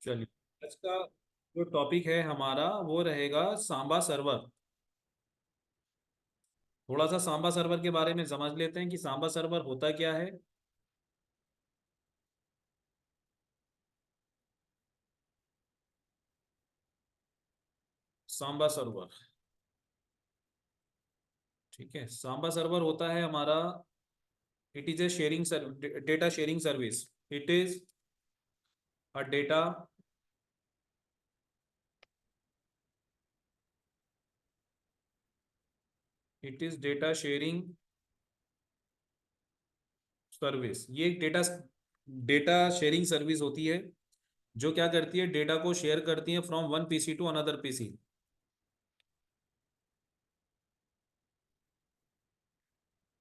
चलिए, आज का जो टॉपिक है हमारा वो रहेगा सांबा सर्वर। थोड़ा सा सांबा सर्वर के बारे में समझ लेते हैं कि सांबा सर्वर होता क्या है। सांबा सर्वर, ठीक है। सांबा सर्वर होता है हमारा, it is A sharing data sharing service. It is a data it is data sharing service. ये एक डेटा डेटा शेयरिंग सर्विस होती है जो क्या करती है, डेटा को शेयर करती है from one PC to another PC.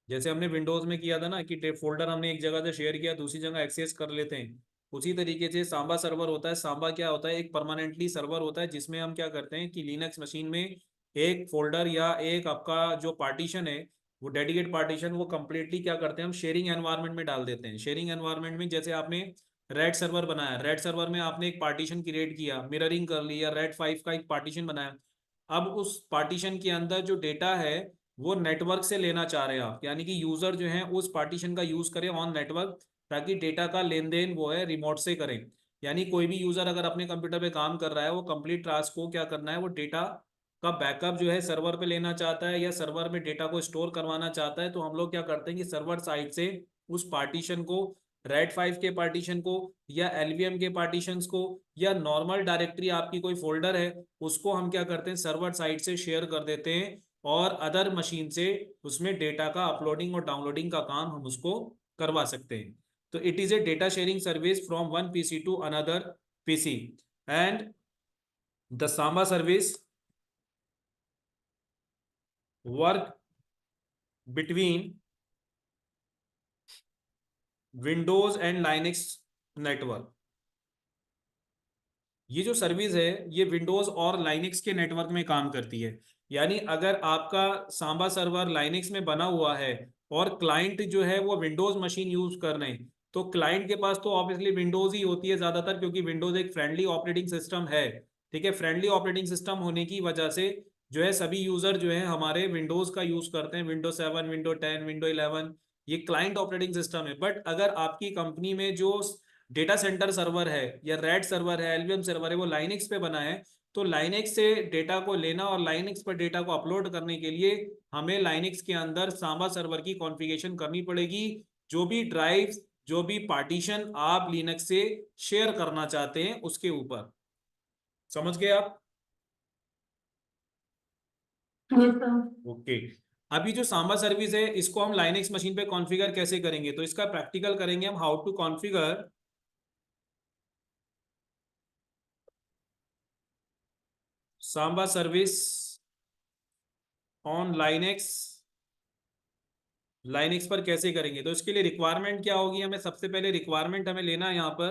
जैसे हमने विंडोज में किया था ना कि फोल्डर हमने एक जगह से शेयर किया दूसरी जगह एक्सेस कर लेते हैं, उसी तरीके से सांबा सर्वर होता है। सांबा क्या होता है, एक परमानेंटली सर्वर होता है जिसमें हम क्या करते हैं कि लिनक्स मशीन में एक फोल्डर या एक आपका जो पार्टीशन है, वो डेडिकेट पार्टीशन, वो कंप्लीटली क्या करते हैं, हम शेयरिंग एनवायरनमेंट में डाल देते हैं। शेयरिंग एनवायरनमेंट में जैसे आपने रेड सर्वर बनाया, रेड सर्वर में आपने एक पार्टीशन क्रिएट किया, मिररिंग कर लिया, रेड 5 का एक पार्टीशन बनाया। अब उस पार्टीशन के अंदर जो डेटा है वो नेटवर्क से लेना चाह रहे हैं आप, यानी कि यूजर जो है उस पार्टीशन का यूज करें ऑन नेटवर्क, ताकि डेटा का लेन देन वो है रिमोट से करें। यानी कोई भी यूजर अगर अपने कंप्यूटर पे काम कर रहा है, वो कंप्लीट टास्क को क्या करना है, वो डेटा का बैकअप जो है सर्वर पे लेना चाहता है या सर्वर में डेटा को स्टोर करवाना चाहता है, तो हम लोग क्या करते हैं कि सर्वर साइड से उस पार्टीशन को, रेड 5 के पार्टीशन को या एलवीएम के पार्टीशंस को या नॉर्मल डायरेक्टरी आपकी कोई फोल्डर है, उसको हम क्या करते हैं सर्वर साइड से शेयर कर देते हैं और अदर मशीन से उसमें डेटा का अपलोडिंग और डाउनलोडिंग का काम हम उसको करवा सकते हैं। तो it is a data sharing service from one PC to another PC. And the Samba service work between Windows and Linux network. ये जो सर्विस है ये विंडोज और लाइनक्स के नेटवर्क में काम करती है। यानी अगर आपका सांबा सर्वर लाइनक्स में बना हुआ है और क्लाइंट जो है वो विंडोज मशीन यूज कर रहे हैं, तो क्लाइंट के पास तो ऑब्वियसली विंडोज ही होती है ज्यादातर, क्योंकि विंडोज एक फ्रेंडली ऑपरेटिंग सिस्टम है। ठीक है, फ्रेंडली ऑपरेटिंग सिस्टम होने की वजह से जो है सभी यूजर जो है हमारे विंडोज का यूज करते हैं। विंडो 7, विंडो 10, विंडो 11, ये क्लाइंट ऑपरेटिंग सिस्टम है। बट अगर आपकी कंपनी में जो डेटा सेंटर सर्वर है या रेड सर्वर है, एलवीएम सर्वर है, वो लाइनक्स पे बना है, तो लाइनक्स से डेटा को लेना और लाइनक्स पर डेटा को अपलोड करने के लिए हमें लाइनक्स के अंदर सांबा सर्वर की कॉन्फ़िगरेशन करनी पड़ेगी। जो भी ड्राइव्स, जो भी पार्टीशन आप लिनक्स से शेयर करना चाहते हैं उसके ऊपर। समझ गए आप? ओके। अभी जो सांबा सर्विस है इसको हम लाइनक्स मशीन पे कॉन्फ़िगर कैसे करेंगे, तो इसका प्रैक्टिकल करेंगे हम, how to configure Samba service on Linux. Linux पर कैसे करेंगे, तो इसके लिए रिक्वायरमेंट क्या होगी, हमें सबसे पहले रिक्वायरमेंट हमें लेना है यहाँ पर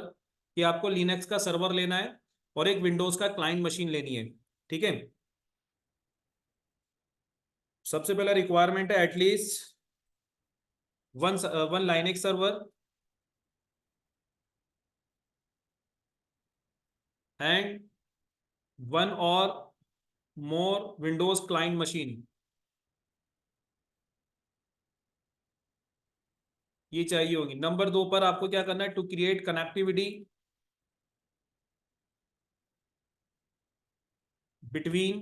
कि आपको लिनक्स का सर्वर लेना है और एक विंडोज का क्लाइंट मशीन लेनी है। ठीक है, सबसे पहला रिक्वायरमेंट है at least one one Linux server and one और मोर विंडोज क्लाइंट मशीन, ये चाहिए होगी। नंबर 2 पर आपको क्या करना है, to create connectivity between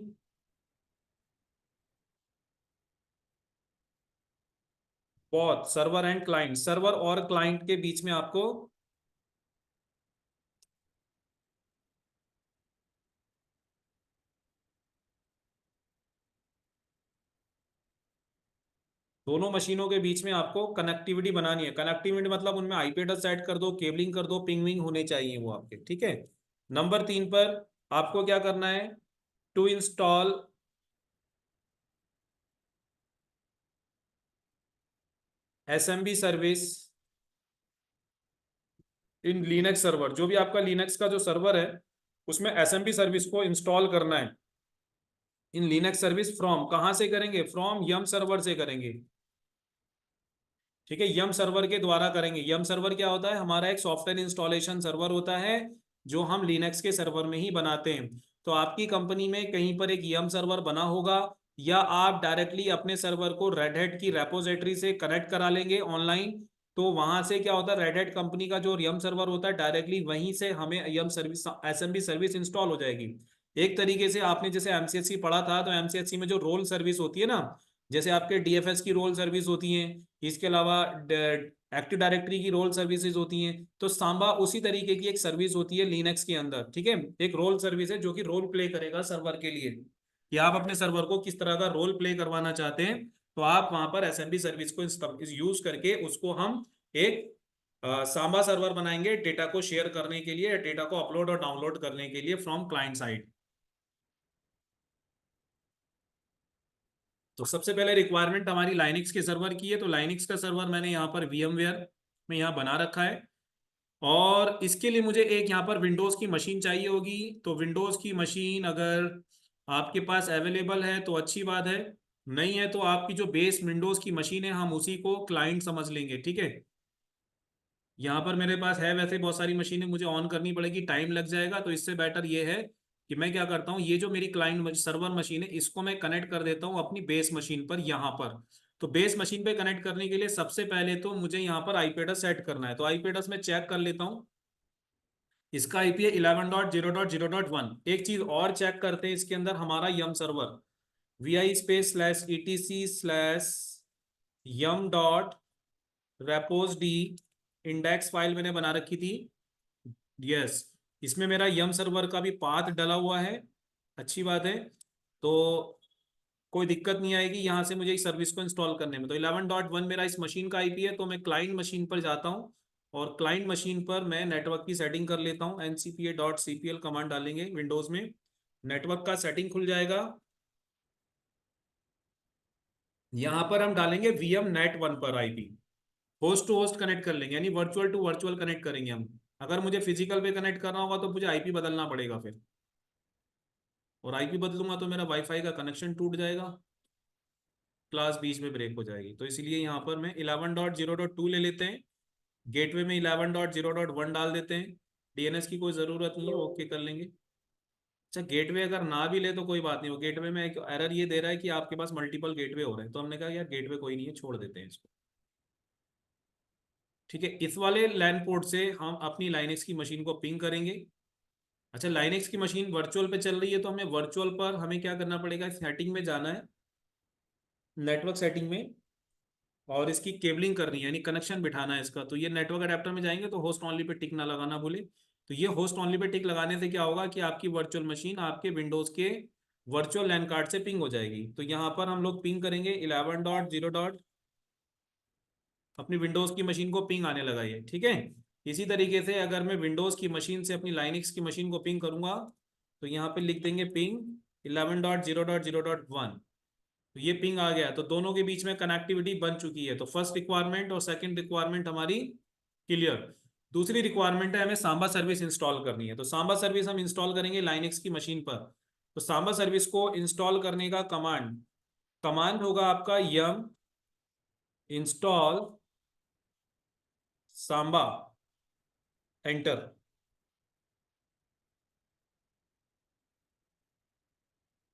both server and client, server और क्लाइंट के बीच में आपको दोनों मशीनों के बीच में आपको कनेक्टिविटी बनानी है। कनेक्टिविटी मतलब उनमें आईपी एड्रेस सेट कर दो, केबलिंग कर दो, पिंगविंग होने चाहिए वो आपके। ठीक है, नंबर 3 पर आपको क्या करना है, to install SMB service in Linux server. जो भी आपका लिनक्स का जो सर्वर है उसमें एसएमबी सर्विस को इंस्टॉल करना है इन लिनक्स सर्विस। फ्रॉम कहां से करेंगे, फ्रॉम यम सर्वर से करेंगे। ठीक है, यम सर्वर के द्वारा करेंगे। यम सर्वर क्या होता है, हमारा एक सॉफ्टवेयर इंस्टॉलेशन सर्वर होता है जो हम लिनक्स के सर्वर में ही बनाते हैं। तो आपकी कंपनी में कहीं पर एक यम सर्वर बना होगा, या आप डायरेक्टली अपने सर्वर को रेड हैट की रेपोजिटरी से कनेक्ट करा लेंगे ऑनलाइन। तो वहां से क्या होता है, रेड हैट कंपनी का जो यम सर्वर होता है डायरेक्टली वहीं से हमें यम सर्विस एसएमबी सर्विस इंस्टॉल हो जाएगी। एक तरीके से आपने जैसे एमसीएससी पढ़ा था, तो एमसीएससी में जो रोल सर्विस होती है ना, जैसे आपके डीएफएस की रोल सर्विस होती है, इसके अलावा एक्टिव डायरेक्टरी की रोल सर्विसेज होती हैं, तो सांबा उसी तरीके की एक सर्विस होती है लिनक्स के अंदर। ठीक है, एक रोल सर्विस है जो कि रोल प्ले करेगा सर्वर के लिए, कि आप अपने सर्वर को किस तरह का रोल प्ले करवाना चाहते हैं। तो आप वहां पर एसएमबी सर्विस को यूज करके उसको हम एक सांबा सर्वर बनाएंगे डेटा को शेयर करने के लिए, डेटा को अपलोड और डाउनलोड करने के लिए फ्रॉम क्लाइंट साइड। तो सबसे पहले रिक्वायरमेंट हमारी लाइनिक्स के सर्वर की है, तो लाइनिक्स का सर्वर मैंने यहाँ पर VMware में यहाँ बना रखा है। और इसके लिए मुझे एक यहाँ पर विंडोज़ की मशीन चाहिए होगी। तो विंडोज़ की मशीन अगर आपके पास अवेलेबल है तो अच्छी बात है, नहीं है तो आपकी जो बेस विंडोज़ की मशीन है हम उसी को क्लाइंट समझ लेंगे। ठीक है, यहाँ पर मेरे पास है वैसे बहुत सारी मशीनें, मुझे ऑन करनी पड़ेगी, टाइम लग जाएगा। तो इससे बेटर ये है कि मैं क्या करता हूँ, ये जो मेरी क्लाइंट सर्वर मशीन है इसको मैं कनेक्ट कर देता हूँ अपनी बेस मशीन पर यहाँ पर। तो बेस मशीन पे कनेक्ट करने के लिए सबसे पहले तो मुझे यहाँ पर आईपी एड्रेस सेट करना है। तो आईपी एड्रेस मैं चेक कर लेता हूँ। इसका आईपी है 11.0.0.1। एक चीज और चेक करते हैं इसके अंदर, हमारा yum server vi space/etc/yum.repos.d index file मैंने बना रखी थी। यस, इसमें मेरा यम सर्वर का भी पाथ डला हुआ है। अच्छी बात है, तो कोई दिक्कत नहीं आएगी यहाँ से मुझे इस सर्विस को इंस्टॉल करने में। तो 11.1 मेरा इस मशीन का आईपी है। तो मैं क्लाइंट मशीन पर जाता हूँ और क्लाइंट मशीन पर मैं नेटवर्क की सेटिंग कर लेता हूँ। ncpa.cpl कमांड डालेंगे विंडोज में, नेटवर्क का सेटिंग खुल जाएगा। यहाँ पर हम डालेंगे VM-NET 1 पर IP, host to host connect कर लेंगे, यानी वर्चुअल टू वर्चुअल कनेक्ट करेंगे हम। अगर मुझे फिजिकल पे कनेक्ट करना होगा तो मुझे आईपी बदलना पड़ेगा फिर, और आईपी बदलूंगा तो मेरा वाईफाई का कनेक्शन टूट जाएगा, क्लास बीच में ब्रेक हो जाएगी। तो इसलिए यहाँ पर मैं 11.0.2 ले लेते हैं, गेटवे में 11.0.1 डाल देते हैं। डीएनएस की कोई ज़रूरत नहीं है, ओके कर लेंगे। अच्छा, गेटवे अगर ना भी ले तो कोई बात नहीं, वो गेटवे में एक एरर ये दे रहा है कि आपके पास मल्टीपल गेटवे हो रहे हैं। तो हमने कहा यार गेटवे कोई नहीं है, छोड़ देते हैं इसको। ठीक है, इस वाले लैन पोर्ट से हम अपनी लाइनेक्स की मशीन को पिंग करेंगे। अच्छा, लाइनेक्स की मशीन वर्चुअल पे चल रही है, तो हमें वर्चुअल पर हमें क्या करना पड़ेगा, सेटिंग में जाना है, नेटवर्क सेटिंग में, और इसकी केबलिंग करनी है, यानी कनेक्शन बिठाना है इसका। तो ये नेटवर्क अडेप्टर में जाएंगे तो होस्ट ऑनली पे टिक ना लगाना भूले। तो ये होस्ट ऑनली पे टिक लगाने से क्या होगा कि आपकी वर्चुअल मशीन आपके विंडोज के वर्चुअल लैन कार्ड से पिंग हो जाएगी। तो यहाँ पर हम लोग पिंग करेंगे 11.0. अपनी विंडोज की मशीन को पिंग आने लगा ये। ठीक है, इसी तरीके से अगर मैं विंडोज की मशीन से अपनी लाइनिक्स की मशीन को पिंग करूंगा, तो यहाँ पे लिख देंगे पिंग 11.0.0.1। तो ये पिंग आ गया, तो दोनों के बीच में कनेक्टिविटी बन चुकी है। तो फर्स्ट रिक्वायरमेंट और सेकंड रिक्वायरमेंट हमारी क्लियर। दूसरी रिक्वायरमेंट है, हमें सांबा सर्विस इंस्टॉल करनी है। तो सांबा सर्विस हम इंस्टॉल करेंगे लाइनेक्स की मशीन पर। तो सांबा सर्विस को इंस्टॉल करने का कमांड कमांड होगा आपका यम इंस्टॉल सांबा, एंटर।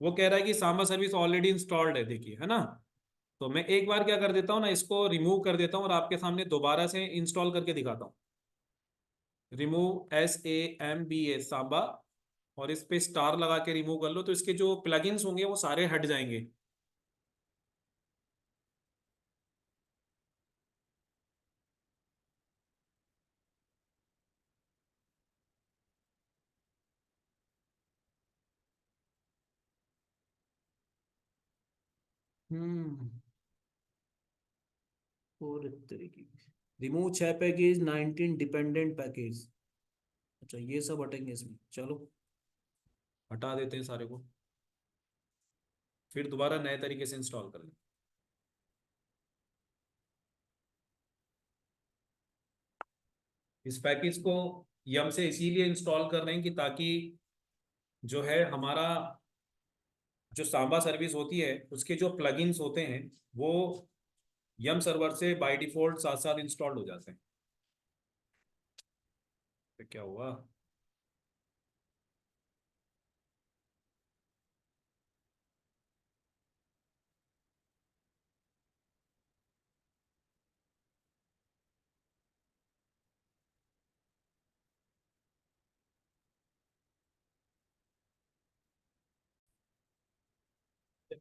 वो कह रहा है कि सांबा सर्विस ऑलरेडी इंस्टॉल्ड है, देखिए है ना। तो मैं एक बार क्या कर देता हूँ ना, इसको रिमूव कर देता हूँ और आपके सामने दोबारा से इंस्टॉल करके दिखाता हूँ। रिमूव SAMBA सांबा, और इस पे स्टार लगा के रिमूव कर लो, तो इसके जो प्लगइन्स होंगे वो सारे हट जाएंगे। हम्म, और तरीके रिमूव 6 पैकेज, 19 डिपेंडेंट पैकेज। अच्छा, ये सब हटेंगे इसमें, चलो हटा देते हैं सारे को, फिर दोबारा नए तरीके से इंस्टॉल कर लें। इस पैकेज को यम से इसीलिए इंस्टॉल कर रहे हैं कि ताकि जो है हमारा जो सांबा सर्विस होती है उसके जो प्लगइन्स होते हैं वो यम सर्वर से बाय डिफॉल्ट साथ साथ इंस्टॉल्ड हो जाते हैं। फिर क्या हुआ,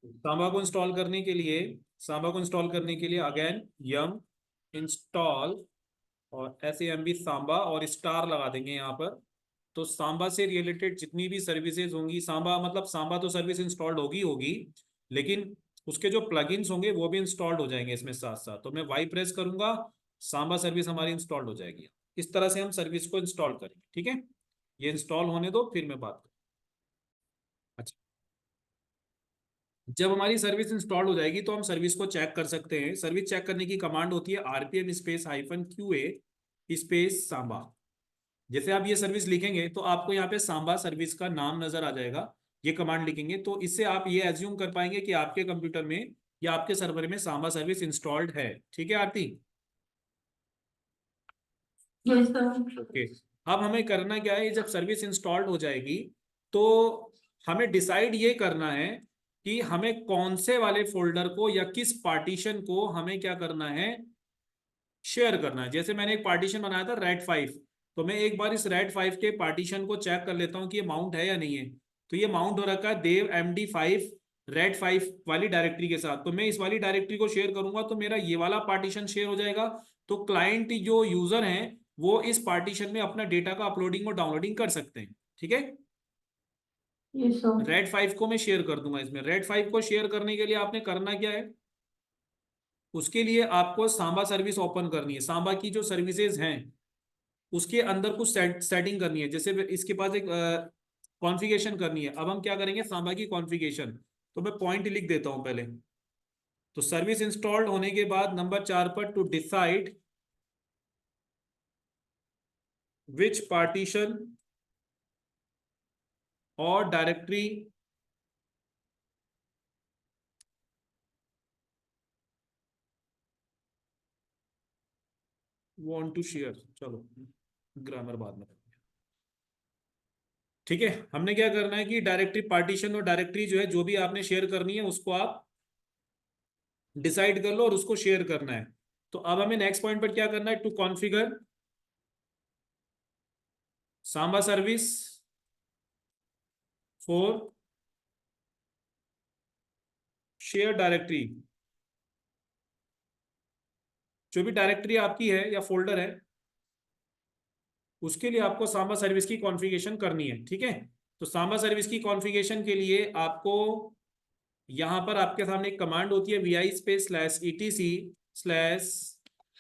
सांबा को इंस्टॉल करने के लिए अगेन यम इंस्टॉल और SAMB सांबा और स्टार लगा देंगे यहाँ पर। तो सांबा से रिलेटेड जितनी भी सर्विसेज होंगी, सांबा मतलब सांबा तो सर्विस इंस्टॉल्ड होगी होगी, लेकिन उसके जो प्लगइन्स होंगे वो भी इंस्टॉल्ड हो जाएंगे इसमें साथ साथ। तो मैं वाई प्रेस करूंगा, सांबा सर्विस हमारी इंस्टॉल्ड हो जाएगी। इस तरह से हम सर्विस को इंस्टॉल करेंगे, ठीक है। ये इंस्टॉल होने दो, फिर मैं बात करूँ। अच्छा, जब हमारी सर्विस इंस्टॉल हो जाएगी तो हम सर्विस को चेक कर सकते हैं। सर्विस चेक करने की कमांड होती है RPM space -QA space Samba. जैसे आप ये सर्विस लिखेंगे तो आपको यहाँ पे सांबा सर्विस का नाम नजर आ जाएगा। ये कमांड लिखेंगे तो इससे आप ये एज्यूम कर पाएंगे कि आपके कंप्यूटर में या आपके सर्वर में सांबा सर्विस इंस्टॉल्ड है। ठीक है आरती? Yes sir. ओके। अब हमें करना क्या है, जब सर्विस इंस्टॉल्ड हो जाएगी तो हमें डिसाइड ये करना है कि हमें कौन से वाले फोल्डर को या किस पार्टीशन को हमें क्या करना है, शेयर करना है। जैसे मैंने एक पार्टीशन बनाया था रेड 5, तो मैं एक बार इस रेड 5 के पार्टीशन को चेक कर लेता हूँ कि ये माउंट है या नहीं है। तो ये माउंट हो रखा है देव MD5 रेड 5 वाली डायरेक्टरी के साथ। तो मैं इस वाली डायरेक्टरी को शेयर करूंगा तो मेरा ये वाला पार्टीशन शेयर हो जाएगा। तो क्लाइंट जो यूजर हैं वो इस पार्टीशन में अपना डेटा का अपलोडिंग और डाउनलोडिंग कर सकते हैं। ठीक है। Yes sir. रेड 5 को मैं शेयर कर दूंगा इसमें। रेड 5 को शेयर करने के लिए आपने करना क्या है, उसके लिए आपको सांबा सर्विस ओपन करनी है। सांबा की जो सर्विसेज हैं उसके अंदर कुछ सेटिंग करनी है। जैसे इसके पास एक कॉन्फ़िगरेशन करनी है। अब हम क्या करेंगे, सांबा की कॉन्फ़िगरेशन। तो मैं पॉइंट लिख देता हूं पहले। तो सर्विस इंस्टॉल्ड होने के बाद नंबर 4 पर टू डिसाइड विच पार्टीशन और डायरेक्टरी वांट टू शेयर। चलो ग्रामर बाद में। ठीक है, हमने क्या करना है कि डायरेक्टरी पार्टीशन और डायरेक्टरी जो है जो भी आपने शेयर करनी है उसको आप डिसाइड कर लो और उसको शेयर करना है। तो अब हमें नेक्स्ट पॉइंट पर क्या करना है, to configure Samba service for share directory. जो भी डायरेक्टरी आपकी है या फोल्डर है उसके लिए आपको सांबा सर्विस की कॉन्फ़िगरेशन करनी है। ठीक है। तो सांबा सर्विस की कॉन्फ़िगरेशन के लिए आपको यहां पर आपके सामने एक कमांड होती है VI स्पेस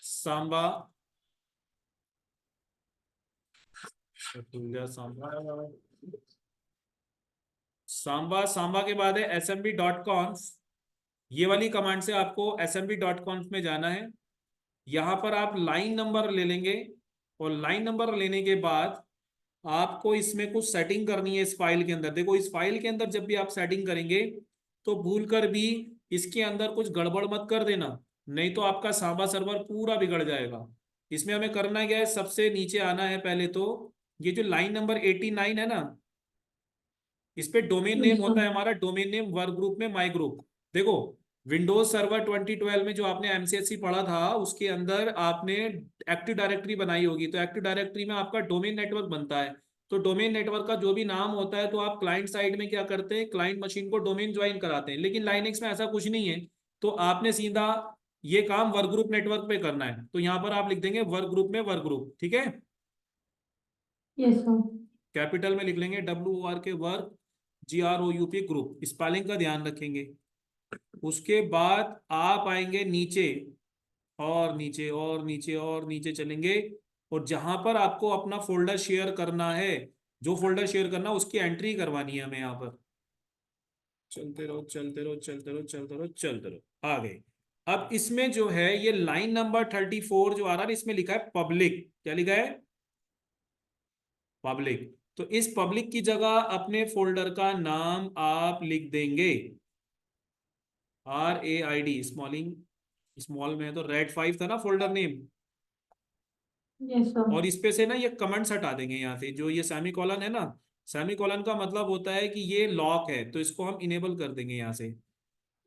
/etc/सांबा। सांबा सांबा के बाद है SMB.conf। ये वाली कमांड से आपको SMB.conf में जाना है। यहाँ पर आप लाइन नंबर ले लेंगे और लाइन नंबर लेने के बाद आपको इसमें कुछ सेटिंग करनी है। इस फाइल के अंदर देखो, इस फाइल के अंदर जब भी आप सेटिंग करेंगे तो भूल कर भी इसके अंदर कुछ गड़बड़ मत कर देना, नहीं तो आपका सांबा सर्वर पूरा बिगड़ जाएगा। इसमें हमें करना क्या है, सबसे नीचे आना है पहले तो। ये जो लाइन नंबर 89 है ना, इस पे डोमेन यस नेम होता सर। है हमारा। डोमेन नेम वर्क ग्रुप में माई ग्रुप। देखो, विंडोज सर्वर 2012 में जो आपने MCSC पढ़ा था उसके अंदर आपने एक्टिव डायरेक्टरी बनाई होगी। तो एक्टिव डायरेक्टरी में आपका डोमेन नेटवर्क बनता है। तो डोमेन नेटवर्क का जो भी नाम होता है तो आप क्लाइंट साइड में क्या करते हैं, क्लाइंट मशीन को डोमेन ज्वाइन कराते हैं। लेकिन लाइनेक्स में ऐसा कुछ नहीं है। तो आपने सीधा ये काम वर्क ग्रुप नेटवर्क पे करना है। तो यहाँ पर आप लिख देंगे वर्क ग्रुप में वर्क ग्रुप। ठीक है। Yes sir. कैपिटल में लिख लेंगे WOR के वर्क, GROUP ग्रुप, स्पेलिंग का ध्यान रखेंगे। उसके बाद आप आएंगे नीचे और नीचे और नीचे और नीचे चलेंगे और जहां पर आपको अपना फोल्डर शेयर करना है, जो फोल्डर शेयर करना उसकी एंट्री करवानी है हमें यहाँ पर। चलते रहो चलते रहो चलते रहो चलते रहो चलते रहो, आ गए। अब इसमें जो है ये लाइन नंबर 34 जो आ रहा है इसमें लिखा है पब्लिक। क्या लिखा है, पब्लिक। तो इस पब्लिक की जगह अपने फोल्डर का नाम आप लिख देंगे RAID स्मॉलिंग, स्मॉल में है तो रेड 5 था ना फोल्डर नेम। Yes sir. और इस पे से ना ये कमेंट्स हटा देंगे यहाँ से। जो ये सेमी कॉलन है ना, सेमी कॉलन का मतलब होता है कि ये लॉक है, तो इसको हम इनेबल कर देंगे यहाँ से।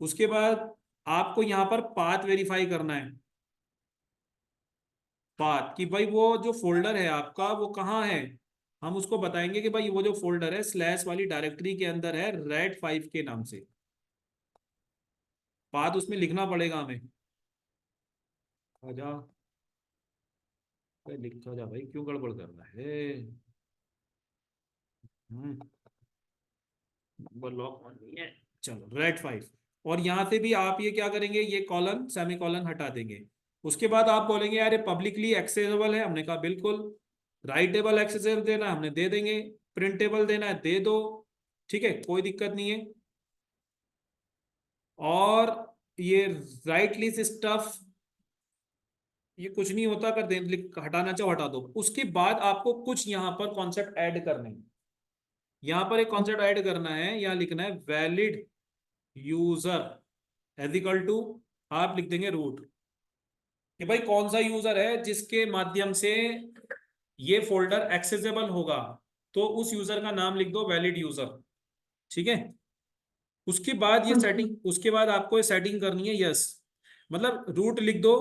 उसके बाद आपको यहाँ पर पाथ वेरीफाई करना है। पाथ कि भाई वो जो फोल्डर है आपका वो कहाँ है। हम उसको बताएंगे कि भाई वो जो फोल्डर है स्लैश वाली डायरेक्टरी के अंदर है रेड 5 के नाम से। पाथ उसमें लिखना पड़ेगा हमें। आजा, लिखा जा भाई, क्यों गड़बड़ कर रहा है। हम्म, नंबर लॉक नहीं है। चलो रेड 5। और यहां से भी आप ये क्या करेंगे, ये कॉलन सेमी कॉलन हटा देंगे। उसके बाद आप बोलेंगे यार ये पब्लिकली एक्सेसिबल है, हमने कहा बिल्कुल। राइटेबल एक्सेसिबल देना है, हमने दे देंगे। प्रिंटेबल देना है, दे दो। ठीक है, कोई दिक्कत नहीं है। और ये राइट लिस्ट स्टफ, ये कुछ नहीं होता, कर दे, हटाना चाहो हटा दो। उसके बाद आपको कुछ यहाँ पर कॉन्सेप्ट ऐड करने हैं। यहाँ पर एक कॉन्सेप्ट ऐड करना है, यहाँ लिखना है वैलिड यूजर एजिकल टू, आप लिख देंगे रूट। कि भाई कौन सा यूजर है जिसके माध्यम से ये फोल्डर एक्सेसिबल होगा, तो उस यूजर का नाम लिख दो वैलिड यूजर। ठीक है। उसके बाद ये ओके। सेटिंग, उसके बाद आपको ये सेटिंग करनी है, यस, मतलब रूट लिख दो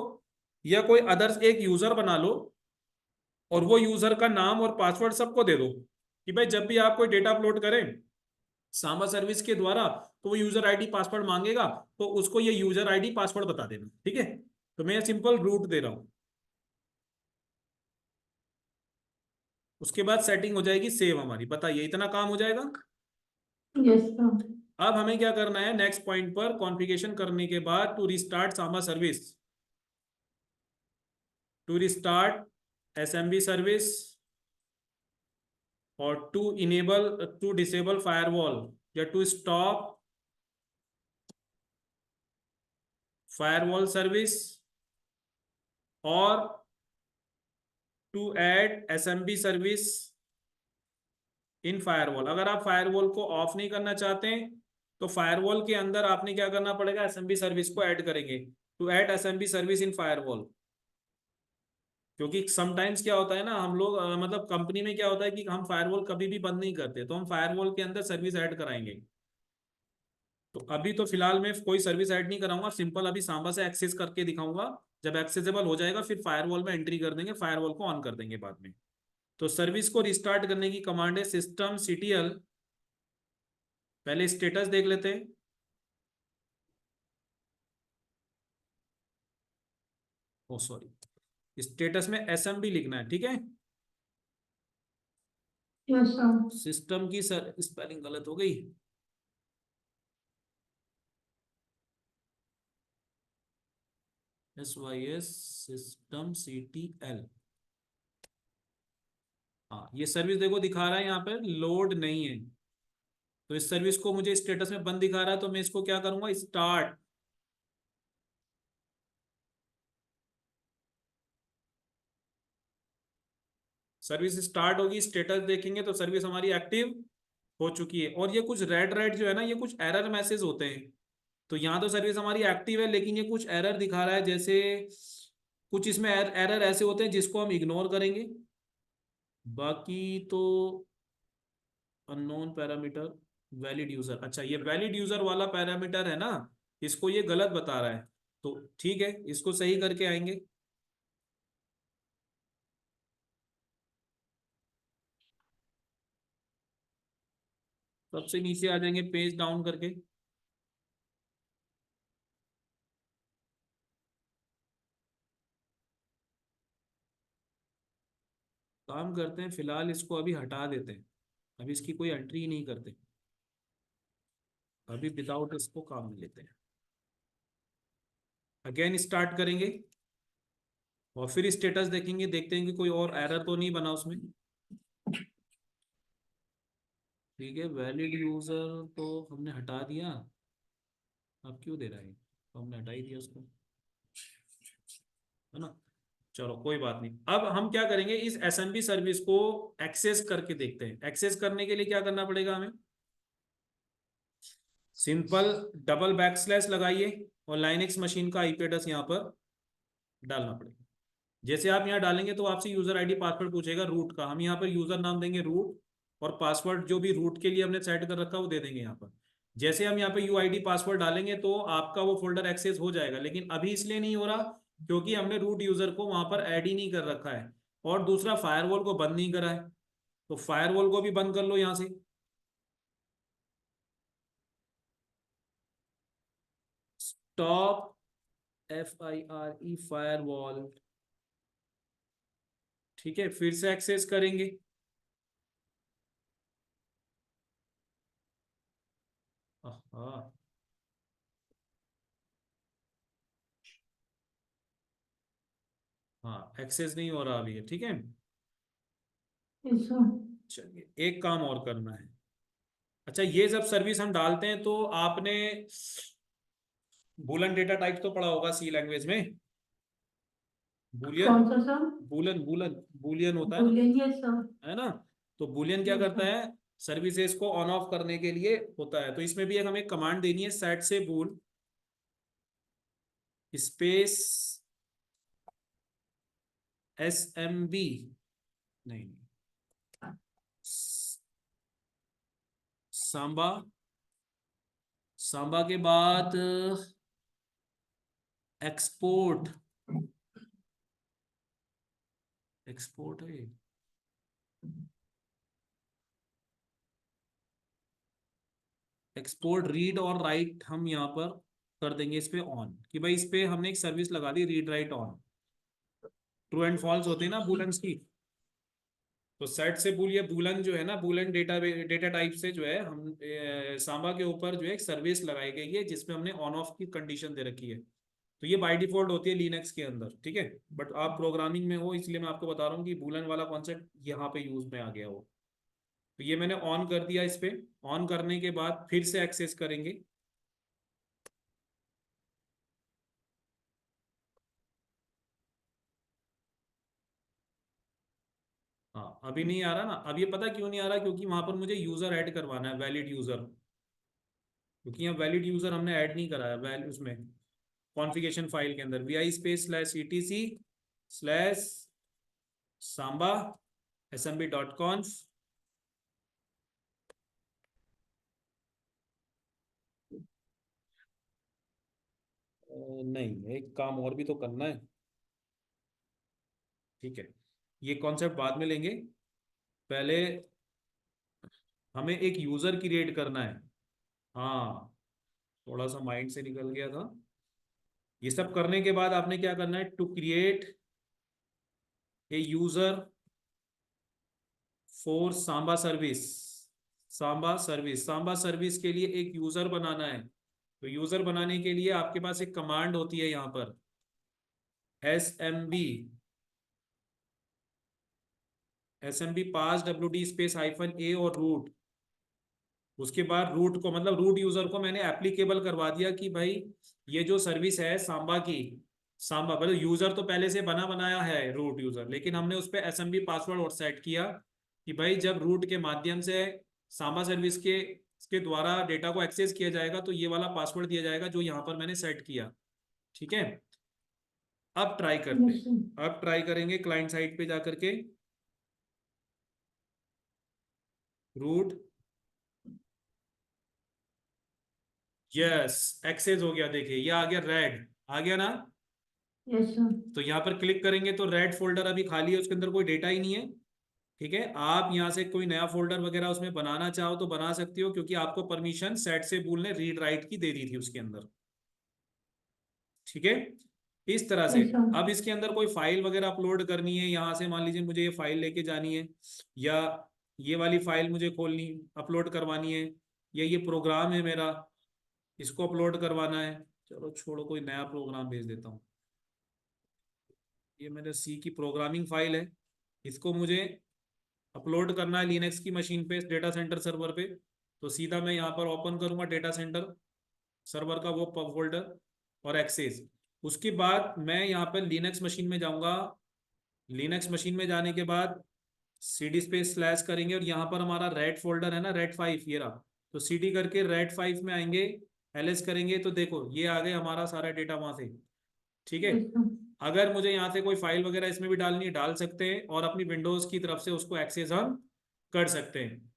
या कोई अदर्स एक यूजर बना लो, और वो यूजर का नाम और पासवर्ड सबको दे दो कि भाई जब भी आप कोई डेटा अपलोड करें सांबा सर्विस के द्वारा, तो वो यूजर आईडी पासवर्ड मांगेगा, तो उसको ये यूजर आईडी पासवर्ड बता देना। ठीक है, तो मैं सिंपल रूट दे रहा हूं। उसके बाद सेटिंग हो जाएगी सेव हमारी, बताइए इतना काम हो जाएगा। Yes sir. अब हमें क्या करना है, नेक्स्ट पॉइंट पर कॉन्फ़िगरेशन करने के बाद to restart Samba service, to restart SMB service, और to enable, to disable firewall, या टू स्टॉप फायरवॉल सर्विस, और to add SMB service in firewall. अगर आप फायरवॉल को ऑफ नहीं करना चाहते हैं, तो फायरवॉल के अंदर आपने क्या करना पड़ेगा, एसएमबी सर्विस को ऐड करेंगे, to add SMB service in firewall. क्योंकि समटाइम्स क्या होता है ना, हम लोग मतलब कंपनी में क्या होता है कि हम फायरवॉल कभी भी बंद नहीं करते, तो हम फायरवॉल के अंदर सर्विस ऐड कराएंगे। तो अभी तो फिलहाल मैं कोई सर्विस ऐड नहीं कराऊंगा, सिंपल अभी सांबा से एक्सेस करके दिखाऊंगा। जब एक्सेसिबल हो जाएगा फिर फायरवॉल में एंट्री कर देंगे, फायरवॉल को ऑन कर देंगे बाद में। तो सर्विस को रिस्टार्ट करने की कमांड है सिस्टम सीटीएल। पहले स्टेटस देख लेते हैं। ओ सॉरी, स्टेटस में एसएमबी लिखना है, ठीक है। Yes sir. सिस्टम की सर स्पेलिंग गलत हो गई। SYS system CTL। हाँ, ये सर्विस देखो दिखा रहा है यहाँ पर लोड नहीं है, तो इस सर्विस को मुझे स्टेटस में बंद दिखा रहा है, तो मैं इसको क्या करूंगा, स्टार्ट। सर्विस स्टार्ट होगी, स्टेटस देखेंगे तो सर्विस हमारी एक्टिव हो चुकी है। और ये कुछ रेड रेड जो है ना, ये कुछ एरर मैसेज होते हैं। तो यहाँ तो सर्विस हमारी एक्टिव है, लेकिन ये कुछ एरर दिखा रहा है, जैसे कुछ इसमें एरर ऐसे होते हैं जिसको हम इग्नोर करेंगे। बाकी तो अननोन पैरामीटर, वैलिड यूजर, अच्छा ये वैलिड यूजर वाला पैरामीटर है ना, इसको ये गलत बता रहा है। तो ठीक है, इसको सही करके आएंगे। सबसे नीचे आ जाएंगे पेज डाउन करके। काम करते हैं, फिलहाल इसको अभी हटा देते हैं, अभी इसकी कोई एंट्री ही नहीं करते, अभी विदाउट इसको काम में लेते हैं। अगेन स्टार्ट करेंगे, और फिर स्टेटस देखेंगे, देखते हैं कि कोई और एरर तो नहीं बना उसमें। ठीक है, वैलिड यूजर तो हमने हटा दिया, अब क्यों दे रहा है, तो हमने हटा ही दिया उसको, है ना। चलो कोई बात नहीं, अब हम क्या करेंगे, इस एसएमबी सर्विस को एक्सेस करके देखते हैं। एक्सेस करने के लिए क्या करना पड़ेगा हमें, सिंपल डबल बैकस्लैश लगाइए, और लाइनक्स मशीन का आईपी एड्रेस यहाँ पर डालना पड़ेगा। जैसे आप यहाँ डालेंगे तो आपसे यूजर आईडी पासवर्ड पूछेगा रूट का, हम यहाँ पर यूजर नाम देंगे रूट, और पासवर्ड जो भी रूट के लिए हमने सेट कर रखा है वो दे देंगे यहाँ पर। जैसे हम यहाँ पे यूआईडी पासवर्ड डालेंगे तो आपका वो फोल्डर एक्सेस हो जाएगा, लेकिन अभी इसलिए नहीं हो रहा क्योंकि हमने रूट यूजर को वहां पर ऐड ही नहीं कर रखा है, और दूसरा फायरवॉल को बंद नहीं करा है। तो फायरवॉल को भी बंद कर लो यहाँ से। टॉप FIRE फायरवॉल, ठीक है, फिर से एक्सेस करेंगे। हाँ, हाँ एक्सेस नहीं हो रहा अभी, ठीक है। Yes sir. चलिए एक काम और करना है। अच्छा, ये जब सर्विस हम डालते हैं तो आपने बूलन डेटा टाइप तो पढ़ा होगा सी लैंग्वेज में, बूलियन। कौन सा सर? बूलन बूलन बूलियन होता है ना, बुलियन, यस सर। है ना। तो बूलियन क्या यस करता सर। है, सर्विसेज को ऑन ऑफ करने के लिए होता है। तो इसमें भी एक हमें कमांड देनी है, सेट से बूल स्पेस SMB, नहीं, सांबा, सांबा के बाद एक्सपोर्ट, एक्सपोर्ट है ये। एक्सपोर्ट रीड और राइट हम यहाँ पर कर देंगे इस पे ऑन, कि भाई इस पे हमने एक सर्विस लगा दी read write on. True and false होते हैं ना बूलेंस की। तो सेट से बूल, ये बूलन जो है ना, बूलन डेटा डेटा टाइप से जो है हम सांबा के ऊपर जो है एक सर्विस लगाई गई है जिसमें हमने ऑन ऑफ की कंडीशन दे रखी है। तो ये बाय डिफॉल्ट होती है लिनक्स के अंदर, ठीक है। बट आप प्रोग्रामिंग में हो इसलिए मैं आपको बता रहा हूँ कि बूलन वाला कॉन्सेप्ट यहाँ पे यूज में आ गया हो। तो ये मैंने ऑन कर दिया इस पे। ऑन करने के बाद फिर से एक्सेस करेंगे। हाँ अभी नहीं आ रहा ना, अब ये पता क्यों नहीं आ रहा, क्योंकि वहां पर मुझे यूजर ऐड करवाना है, वैलिड यूजर। क्योंकि यहाँ वैलिड यूजर हमने ऐड नहीं कराया वैल उसमें कॉन्फ़िगरेशन फाइल के अंदर, VI space slash ETC slash Samba smb.conf। नहीं, एक काम और भी तो करना है, ठीक है। ये कॉन्सेप्ट बाद में लेंगे, पहले हमें एक यूजर क्रिएट करना है। हाँ, थोड़ा सा माइंड से निकल गया था। ये सब करने के बाद आपने क्या करना है, to create a user for Samba service. Samba service, Samba service के लिए एक यूजर बनाना है। तो यूजर बनाने के लिए आपके पास एक कमांड होती है यहाँ पर, SMB pass WD space -A और रूट। उसके बाद रूट को, मतलब रूट यूजर को मैंने एप्लीकेबल करवा दिया कि भाई ये जो सर्विस है सांबा की, सांबा मतलब यूजर तो पहले से बना बनाया है रूट यूजर, लेकिन हमने उस पर SMB पासवर्ड और सेट किया कि भाई जब रूट के माध्यम से सांबा सर्विस के द्वारा डेटा को एक्सेस किया जाएगा तो ये वाला पासवर्ड दिया जाएगा जो यहाँ पर मैंने सेट किया, ठीक है। अब ट्राई करते यस सर। हैं, अब ट्राई करेंगे क्लाइंट साइड पे जाकर के, रूट, यस एक्सेस हो गया, देखिए ये आ गया, रेड आ गया ना। Yes sir. तो यहाँ पर क्लिक करेंगे तो रेड फोल्डर अभी खाली है, उसके अंदर कोई डेटा ही नहीं है, ठीक है। आप यहाँ से कोई नया फोल्डर वगैरह उसमें बनाना चाहो तो बना सकते हो, क्योंकि आपको परमिशन सेट से बूल ने रीड राइट की दे दी थी उसके अंदर, ठीक है। इस तरह से यस सर। अब इसके अंदर कोई फाइल वगैरह अपलोड करनी है, यहाँ से मान लीजिए मुझे ये फाइल लेके जानी है, या ये वाली फाइल मुझे खोलनी अपलोड करवानी है, या ये प्रोग्राम है मेरा इसको अपलोड करवाना है। चलो छोड़ो, कोई नया प्रोग्राम भेज देता हूँ। ये मेरे सी की प्रोग्रामिंग फाइल है, इसको मुझे अपलोड करना है लिनक्स की मशीन पे, डेटा सेंटर सर्वर पे। तो सीधा मैं यहाँ पर ओपन करूँगा डेटा सेंटर सर्वर का वो फोल्डर और एक्सेस। उसके बाद मैं यहाँ पर लिनक्स मशीन में जाऊँगा। लिनक्स मशीन में जाने के बाद CD स्पेस स्लैश करेंगे, और यहाँ पर हमारा रेड फोल्डर है ना, रेड 5 ये रहा। तो CD करके रेड 5 में आएंगे, LS करेंगे तो देखो ये आ गए हमारा सारा डेटा वहां से, ठीक है। Yes sir. अगर मुझे यहाँ से कोई फाइल वगैरह इसमें भी डालनी है डाल सकते हैं, और अपनी विंडोज की तरफ से उसको एक्सेस हम कर सकते हैं।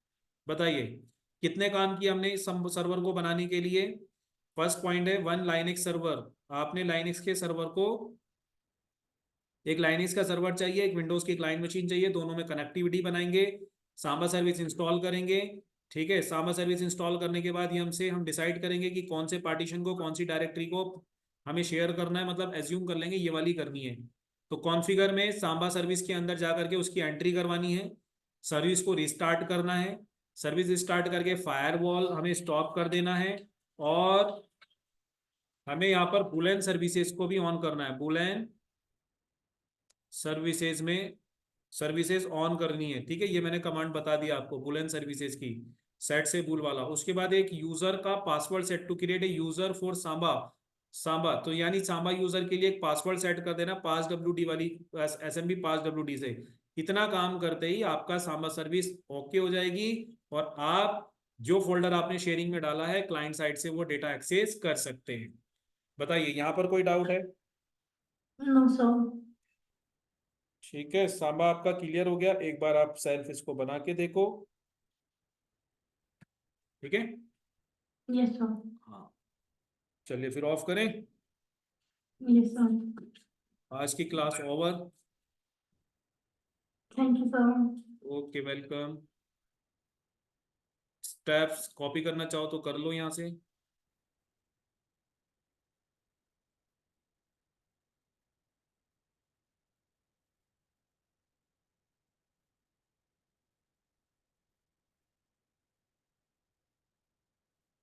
बताइए कितने काम किए हमने इस सर्वर को बनाने के लिए। फर्स्ट पॉइंट है वन लाइनक्स सर्वर। आपने लाइनक्स के सर्वर को, एक लाइनक्स का सर्वर चाहिए, एक विंडोज की क्लाइंट मशीन चाहिए, दोनों में कनेक्टिविटी बनाएंगे, सांबा सर्विस इंस्टॉल करेंगे, ठीक है, सांबा सर्विस इंस्टॉल करने के बाद ये हमसे हम डिसाइड करेंगे कि कौन से पार्टीशन को कौन सी डायरेक्टरी को हमें शेयर करना है, मतलब एज्यूम कर लेंगे ये वाली करनी है। तो कॉन्फ़िगर में सांबा सर्विस के अंदर जा करके उसकी एंट्री करवानी है, सर्विस को रिस्टार्ट करना है, सर्विस रिस्टार्ट करके फायरवॉल हमें स्टॉप कर देना है, और हमें यहाँ पर बुलेन सर्विसेज को भी ऑन करना है। बुलेन सर्विसेज में सर्विसेज ऑन करनी है, ठीक है, ये मैंने कमांड बता दिया आपको बुलेन सर्विसेज की, सेट से बुल वाला। उसके बाद एक यूजर का password set to create a user for Samba. Samba तो यानी सांबा यूजर के लिए एक पासवर्ड सेट कर देना, पास डब्ल्यू वाली, SMB पास डब्ल्यू से। इतना काम करते ही आपका सांबा सर्विस ओके हो जाएगी, और आप जो फोल्डर आपने शेयरिंग में डाला है क्लाइंट साइड से वो डेटा एक्सेस कर सकते हैं। बताइए यहाँ पर कोई डाउट है? No sir. ठीक है, सांबा आपका क्लियर हो गया, एक बार आप सेल्फ इसको बना के देखो। ठीक है, यस सर। हाँ, चलिए फिर ऑफ करें। Yes sir. आज की class over. Thank you sir. Okay, welcome. Steps copy करना चाहो तो कर लो यहाँ से।